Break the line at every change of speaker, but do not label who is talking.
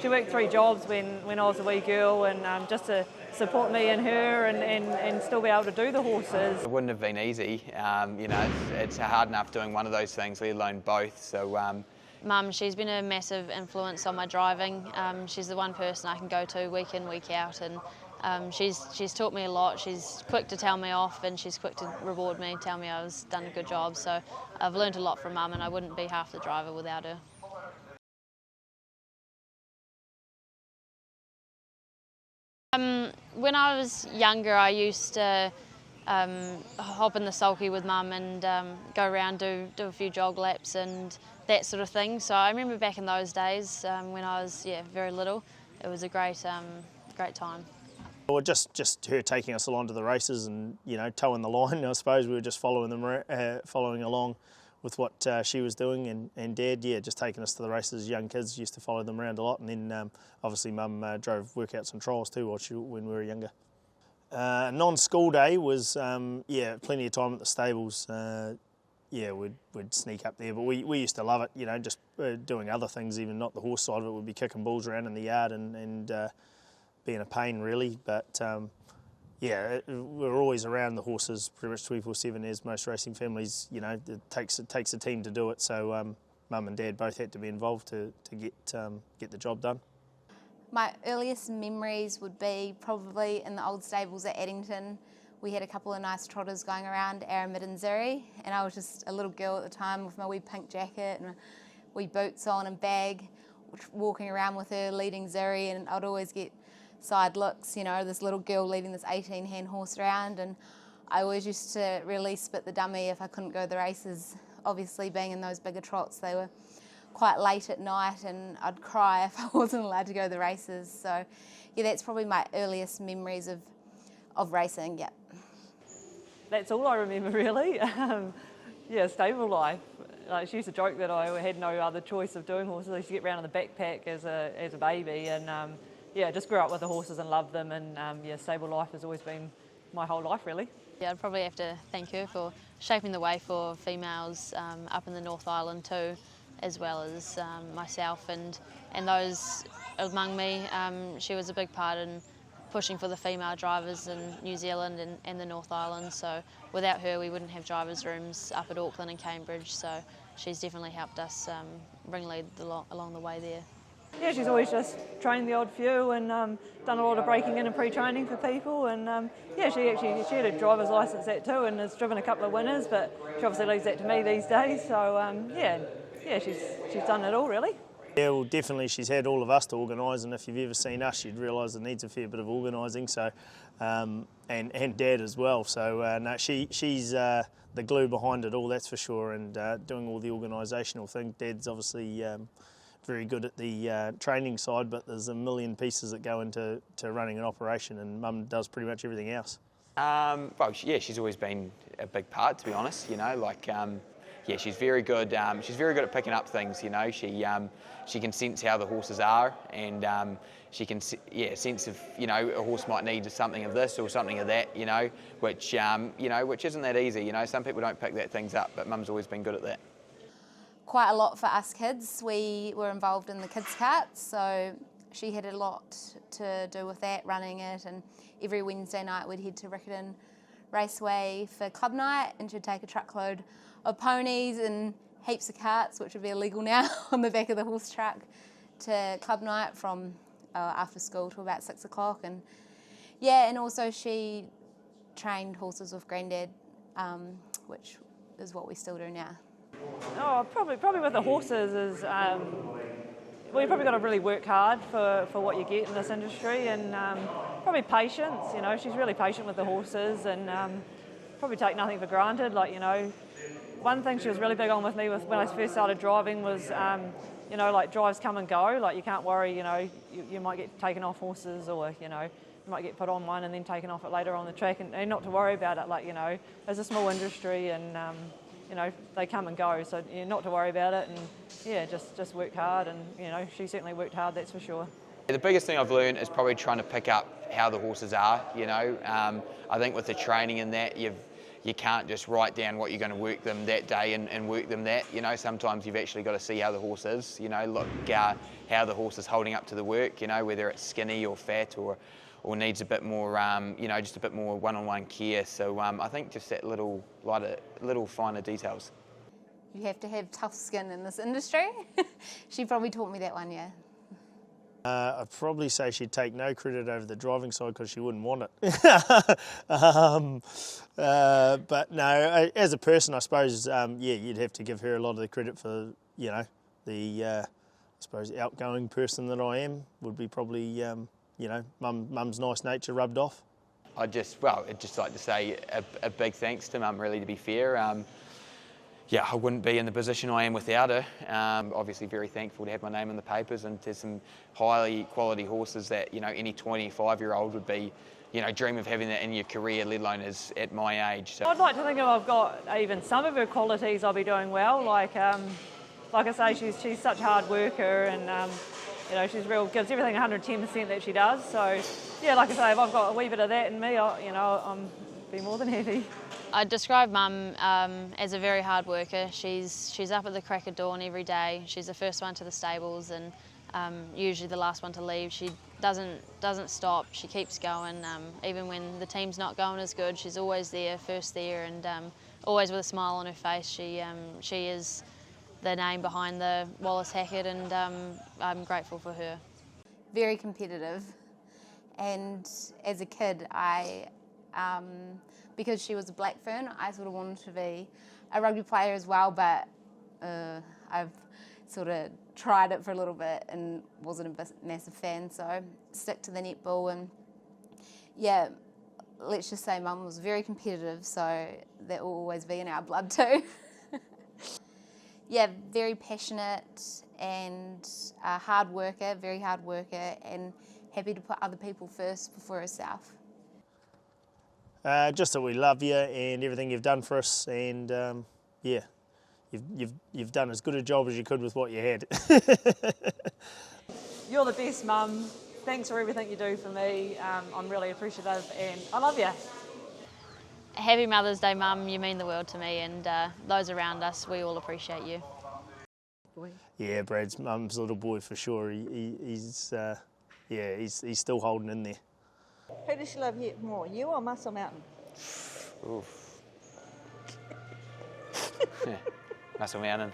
she worked 3 jobs when I was a wee girl, and just to support me and her and still be able to do the horses.
It wouldn't have been easy. It's hard enough doing one of those things, let alone both. So.
Mum, she's been a massive influence on my driving. She's the one person I can go to week in, week out, and she's taught me a lot. She's quick to tell me off, and she's quick to reward me, tell me I was done a good job. So I've learned a lot from Mum, and I wouldn't be half the driver without her. When I was younger, I used to hop in the sulky with Mum and go around, do a few jog laps and that sort of thing. So I remember back in those days when I was very little, it was a great time.
Well, just her taking us along to the races and towing the line. I suppose we were just following along with what she was doing, and Dad, just taking us to the races as young kids. Used to follow them around a lot, and then obviously Mum drove workouts and trials too when we were younger. Non-school day was plenty of time at the stables. We'd sneak up there, but we used to love it. Just doing other things, even not the horse side of it. We'd be kicking balls around in the yard and being a pain really. But we're always around the horses pretty much 24/7, as most racing families. It takes a team to do it. So Mum and Dad both had to be involved to get the job done.
My earliest memories would be probably in the old stables at Addington. We had a couple of nice trotters going around, Aramid and Ziri, and I was just a little girl at the time with my wee pink jacket and my wee boots on and bag, walking around with her leading Ziri, and I'd always get side looks, this little girl leading this 18-hand horse around, and I always used to really spit the dummy if I couldn't go to the races. Obviously, being in those bigger trots, they were quite late at night, and I'd cry if I wasn't allowed to go to the races. So that's probably my earliest memories of racing.
That's all I remember really. Stable life. Like, she used to joke that I had no other choice of doing horses. I used to get around in the backpack as a baby, and just grew up with the horses and loved them, and stable life has always been my whole life really.
I'd probably have to thank her for shaping the way for females up in the North Island too, as well as myself and those among me. She was a big part in pushing for the female drivers in New Zealand and the North Island. So without her, we wouldn't have drivers' rooms up at Auckland and Cambridge. So she's definitely helped us bring lead along the way there.
Yeah, she's always just trained the odd few and done a lot of breaking in and pre-training for people. And she had a driver's licence that too, and has driven a couple of winners. But she obviously leaves that to me these days. So she's done it all really.
Yeah, well, definitely she's had all of us to organise, and if you've ever seen us, you'd realise it needs a fair bit of organising. So, and Dad as well. So she's the glue behind it all, that's for sure, and doing all the organisational thing. Dad's obviously very good at the training side, but there's a million pieces that go into running an operation, and Mum does pretty much everything else.
She's always been a big part, to be honest. She's very good. She's very good at picking up things. She can sense how the horses are, and she can sense if a horse might need something of this or something of that. Which isn't that easy. Some people don't pick that things up, but Mum's always been good at that.
Quite a lot for us kids. We were involved in the kids' carts, so she had a lot to do with that, running it, and every Wednesday night we'd head to Riccarton Raceway for club night, and she'd take a truckload of ponies and heaps of carts, which would be illegal now, on the back of the horse truck to club night from after school to about 6 o'clock. And also she trained horses with Grandad, which is what we still do now.
Oh, probably with the horses is, you've probably got to really work hard for what you get in this industry, and probably patience. She's really patient with the horses, and probably take nothing for granted. One thing she was really big on with me when I first started driving was, drives come and go. You can't worry, you might get taken off horses, or, you might get put on one and then taken off it later on the track, and not to worry about it. It's a small industry, and, they come and go, so not to worry about it, and just work hard, and, she certainly worked hard, that's for sure.
The biggest thing I've learned is probably trying to pick up how the horses are. I think with the training and that, you can't just write down what you're going to work them that day and work them that. You know, sometimes you've actually got to see how the horse is. You know, look how the horse is holding up to the work. You know, whether it's skinny or fat or needs a bit more, you know, just a bit more one-on-one care. So I think just that little finer details.
You have to have tough skin in this industry. She probably taught me that one, yeah.
I'd probably say she'd take no credit over the driving side because she wouldn't want it. But no, as a person, I suppose, yeah, you'd have to give her a lot of the credit for, you know, the, I suppose, outgoing person that I am would be probably, you know, mum's nice nature rubbed off.
I'd just like to say a big thanks to Mum, really, to be fair. Yeah, I wouldn't be in the position I am without her. Obviously very thankful to have my name in the papers and to some highly quality horses that, you know, any 25-year-old would be, you know, dream of having that in your career, let alone at my age. So
I'd like to think if I've got even some of her qualities, I'll be doing well. Like I say, she's such a hard worker, and you know, she's gives everything 110% that she does. So yeah, like I say, if I've got a wee bit of that in me, you know, I'm be more than happy.
I'd describe Mum as a very hard worker. She's up at the crack of dawn every day. She's the first one to the stables and usually the last one to leave. She doesn't stop. She keeps going. Even when the team's not going as good, she's always there, first there, and always with a smile on her face. She is the name behind the Wallace Hackett, and I'm grateful for her.
Very competitive, and as a kid, because she was a black fern, I sort of wanted to be a rugby player as well, but I've sort of tried it for a little bit and wasn't a massive fan, so stick to the netball. And yeah, let's just say Mum was very competitive, so that will always be in our blood too. Yeah, very passionate and a hard worker, very hard worker, and happy to put other people first before herself.
Just that we love you and everything you've done for us, and yeah, you've done as good a job as you could with what you had.
You're the best, Mum. Thanks for everything you do for me. I'm really appreciative, and I love you.
Happy Mother's Day, Mum. You mean the world to me, and those around us, we all appreciate you.
Yeah, Brad's mum's little boy for sure. He's still holding in there.
Who does she love more, you or Muscle Mountain?
Oof. Muscle Mountain.